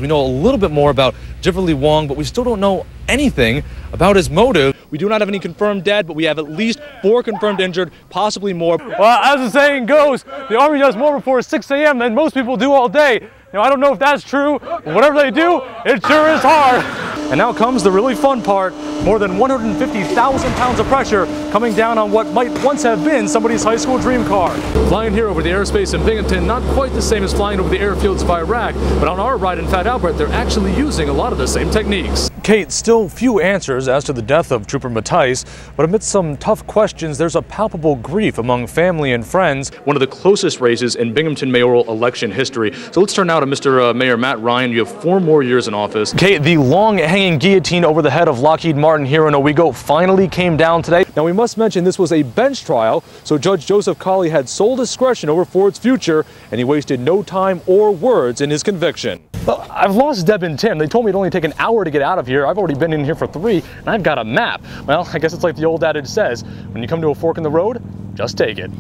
We know a little bit more about Jeffrey Lee Wong, but we still don't know anything about his motive. We do not have any confirmed dead, but we have at least 4 confirmed injured, possibly more. Well, as the saying goes, the Army does more before 6 a.m. than most people do all day. Now, I don't know if that's true, but whatever they do, it sure is hard. And now comes the really fun part. More than 150,000 pounds of pressure coming down on what might once have been somebody's high school dream car. Flying here over the airspace in Binghamton, not quite the same as flying over the airfields of Iraq, but on our ride in Fat Albert, they're actually using a lot of the same techniques. Kate, still few answers as to the death of Trooper Matthijs, but amidst some tough questions, there's a palpable grief among family and friends. One of the closest races in Binghamton mayoral election history. So let's turn now to Mr. Mayor Matt Ryan. You have 4 more years in office. Kate, the long-hanging guillotine over the head of Lockheed Martin here in Owego finally came down today. Now, we must mention this was a bench trial, so Judge Joseph Colley had sole discretion over Ford's future, and he wasted no time or words in his conviction. Well, I've lost Deb and Tim. They told me it'd only take an hour to get out of here. I've already been in here for 3, and I've got a map. Well, I guess it's like the old adage says, when you come to a fork in the road, just take it.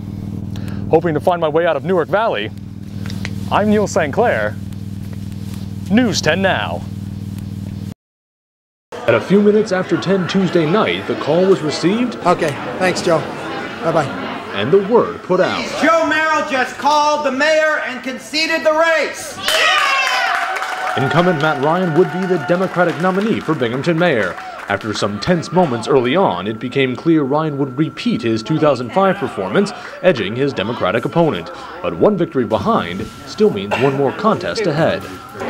Hoping to find my way out of Newark Valley, I'm Neil St. Clair. News 10 Now. At a few minutes after 10 Tuesday night, the call was received. Okay, thanks, Joe. Bye-bye. And the word put out. Joe Merrill just called the mayor and conceded the race. Incumbent Matt Ryan would be the Democratic nominee for Binghamton mayor. After some tense moments early on, it became clear Ryan would repeat his 2005 performance, edging his Democratic opponent. But one victory behind still means one more contest ahead.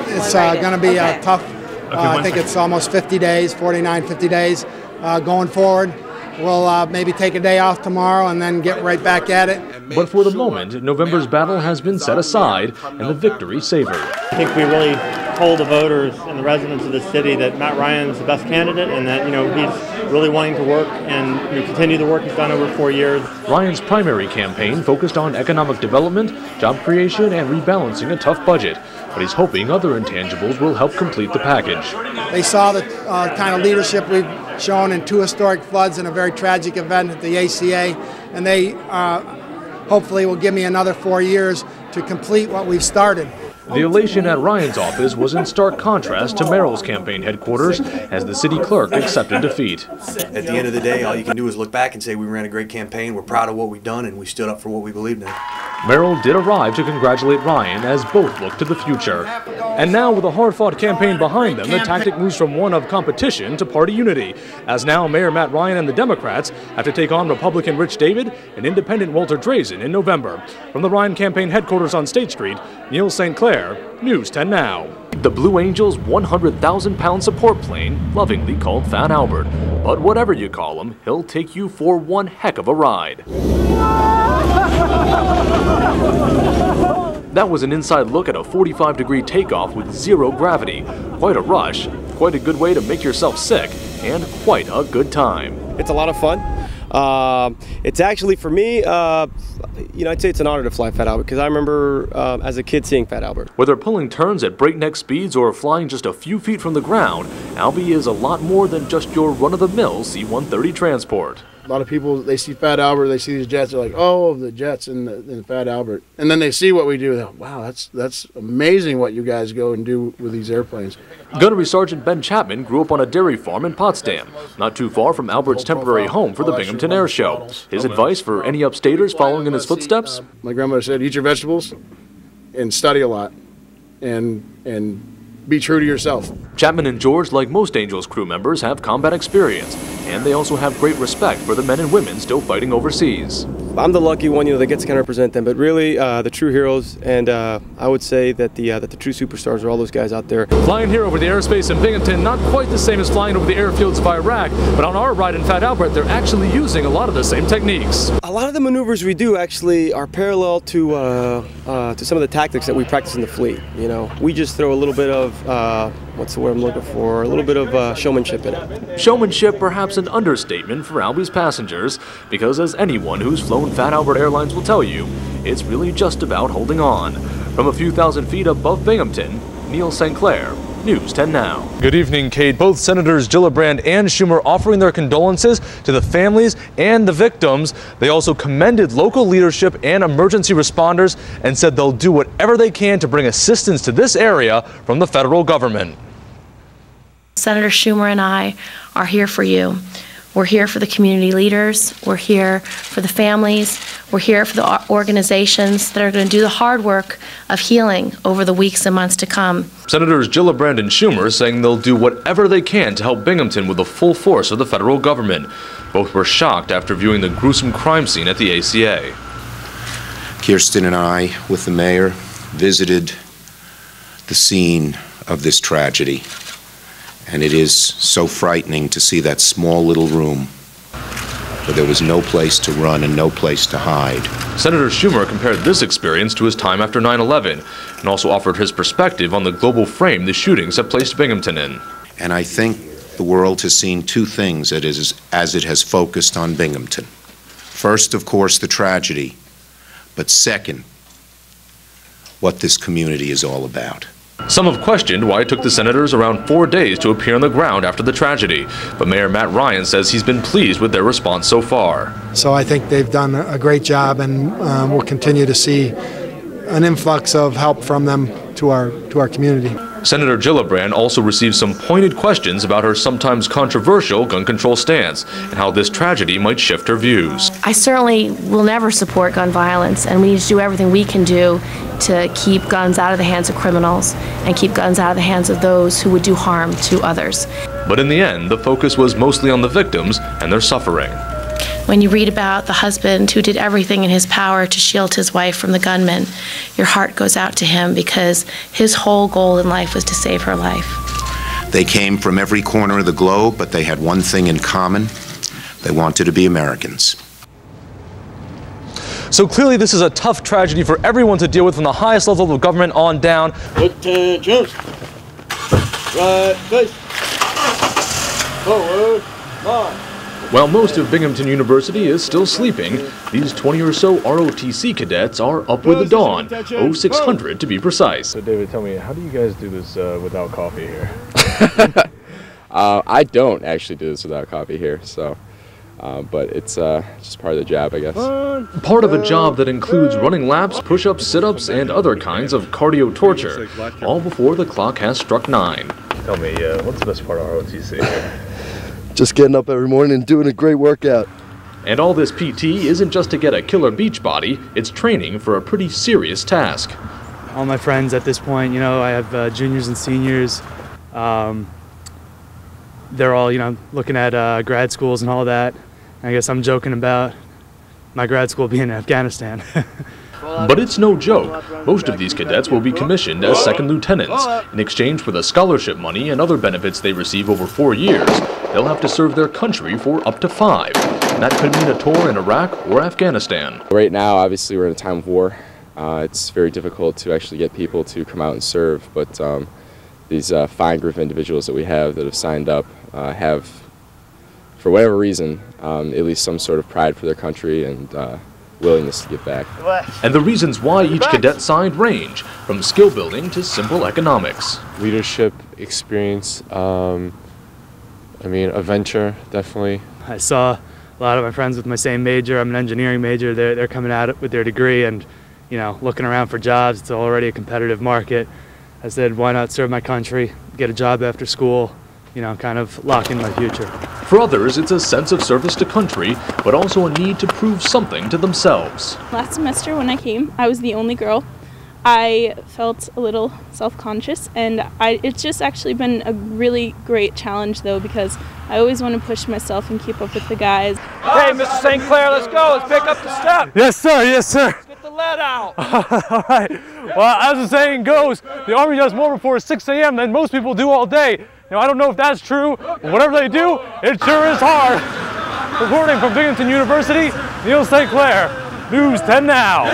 It's going to be tough. I think it's almost 50 days, 49, 50 days going forward. We'll maybe take a day off tomorrow and then get right back at it. But for the moment, November's battle has been set aside and the victory savored. I think we really told the voters and the residents of the city that Matt Ryan's the best candidate and that, he's really wanting to work and continue the work he's done over 4 years. Ryan's primary campaign focused on economic development, job creation, and rebalancing a tough budget. But he's hoping other intangibles will help complete the package. They saw the kind of leadership we've shown in 2 historic floods and a very tragic event at the ACA, and they hopefully will give me another 4 years to complete what we've started. The elation at Ryan's office was in stark contrast to Merrill's campaign headquarters as the city clerk accepted defeat. At the end of the day, all you can do is look back and say we ran a great campaign, we're proud of what we've done, and we stood up for what we believed in. Merrill did arrive to congratulate Ryan as both look to the future. And now, with a hard-fought campaign behind them, the tactic moves from one of competition to party unity, as now Mayor Matt Ryan and the Democrats have to take on Republican Rich David and Independent Walter Drazen in November. From the Ryan campaign headquarters on State Street, Neil St. Clair, News 10 Now. The Blue Angels' 100,000-pound support plane, lovingly called Fat Albert. But whatever you call him, he'll take you for one heck of a ride. That was an inside look at a 45-degree takeoff with 0 gravity. Quite a rush, quite a good way to make yourself sick, and quite a good time. It's a lot of fun. It's actually, for me, I'd say it's an honor to fly Fat Albert because I remember as a kid seeing Fat Albert. Whether pulling turns at breakneck speeds or flying just a few feet from the ground, Albie is a lot more than just your run-of-the-mill C-130 transport. A lot of people, they see Fat Albert, they see these jets, they're like, oh, the jets and the Fat Albert. And then they see what we do, like, wow, that's amazing what you guys go and do with these airplanes. Gunnery Sergeant Ben Chapman grew up on a dairy farm in Potsdam, not too far from Albert's temporary home for the Binghamton Air Show. His advice for any upstaters following in his footsteps? My grandmother said, eat your vegetables and study a lot and be true to yourself. Chapman and George, like most Angels crew members, have combat experience, and they also have great respect for the men and women still fighting overseas. I'm the lucky one, that gets to kind of represent them, but really the true heroes, and I would say that the true superstars are all those guys out there. Flying here over the airspace in Binghamton, not quite the same as flying over the airfields of Iraq, but on our ride in Fat Albert, they're actually using a lot of the same techniques. A lot of the maneuvers we do actually are parallel to some of the tactics that we practice in the fleet. We just throw a little bit of what's the word I'm looking for? A little bit of showmanship in it. Showmanship, perhaps an understatement for Albie's passengers, because as anyone who's flown Fat Albert Airlines will tell you, it's really just about holding on. From a few thousand feet above Binghamton, Neil St. Clair, News 10 Now. Good evening, Kate. Both Senators Gillibrand and Schumer offering their condolences to the families and the victims. They also commended local leadership and emergency responders and said they'll do whatever they can to bring assistance to this area from the federal government. Senator Schumer and I are here for you. We're here for the community leaders. We're here for the families. We're here for the organizations that are going to do the hard work of healing over the weeks and months to come. Senators Gillibrand and Schumer saying they'll do whatever they can to help Binghamton with the full force of the federal government. Both were shocked after viewing the gruesome crime scene at the ACA. Kirsten and I, with the mayor, visited the scene of this tragedy. And it is so frightening to see that small little room where there was no place to run and no place to hide. Senator Schumer compared this experience to his time after 9/11 and also offered his perspective on the global frame the shootings have placed Binghamton in. And I think the world has seen two things as it has focused on Binghamton. First, of course, the tragedy, but second, what this community is all about. Some have questioned why it took the senators around 4 days to appear on the ground after the tragedy, but Mayor Matt Ryan says he's been pleased with their response so far. So I think they've done a great job, and we'll continue to see an influx of help from them to our community. Senator Gillibrand also received some pointed questions about her sometimes controversial gun control stance and how this tragedy might shift her views. I certainly will never support gun violence, and we need to do everything we can do to keep guns out of the hands of criminals and keep guns out of the hands of those who would do harm to others. But in the end, the focus was mostly on the victims and their suffering. When you read about the husband who did everything in his power to shield his wife from the gunman, your heart goes out to him because his whole goal in life was to save her life. They came from every corner of the globe, but they had one thing in common. They wanted to be Americans. So clearly this is a tough tragedy for everyone to deal with from the highest level of government on down. Attention! Right, face! Forward, line. While most of Binghamton University is still sleeping, these 20 or so ROTC cadets are up with the dawn, 0600 to be precise. So David, tell me, how do you guys do this without coffee here? I don't actually do this without coffee here, so, but it's just part of the job, I guess. Part of a job that includes running laps, push-ups, sit-ups, and other kinds of cardio torture, all before the clock has struck 9. Tell me, what's the best part of ROTC here? Just getting up every morning and doing a great workout. And all this PT isn't just to get a killer beach body, it's training for a pretty serious task. All my friends at this point, I have juniors and seniors. They're all, looking at grad schools and all that. I guess I'm joking about my grad school being in Afghanistan. But it's no joke. Most of these cadets will be commissioned as second lieutenants. In exchange for the scholarship money and other benefits they receive over 4 years, they'll have to serve their country for up to 5. And that could mean a tour in Iraq or Afghanistan. Right now, obviously, we're in a time of war. It's very difficult to actually get people to come out and serve, but these fine group of individuals that we have that have signed up have, for whatever reason, at least some sort of pride for their country and willingness to give back. And the reasons why each cadet signed range, from skill building to simple economics. Leadership, experience, adventure, definitely. I saw a lot of my friends with my same major. I'm an engineering major. They're coming at it with their degree and, looking around for jobs. It's already a competitive market. I said, why not serve my country, get a job after school, kind of lock in my future. For others, it's a sense of service to country, but also a need to prove something to themselves. Last semester when I came, I was the only girl. I felt a little self-conscious, and it's just actually been a really great challenge though, because I always want to push myself and keep up with the guys. Hey, Mr. St. Clair, let's go. Let's pick up the step. Yes, sir. Yes, sir. Get the lead out. All right. Well, as the saying goes, the Army does more before 6 a.m. than most people do all day. I don't know if that's true, but whatever they do, it sure is hard. Reporting from Binghamton University, Neil St. Clair, News 10 Now.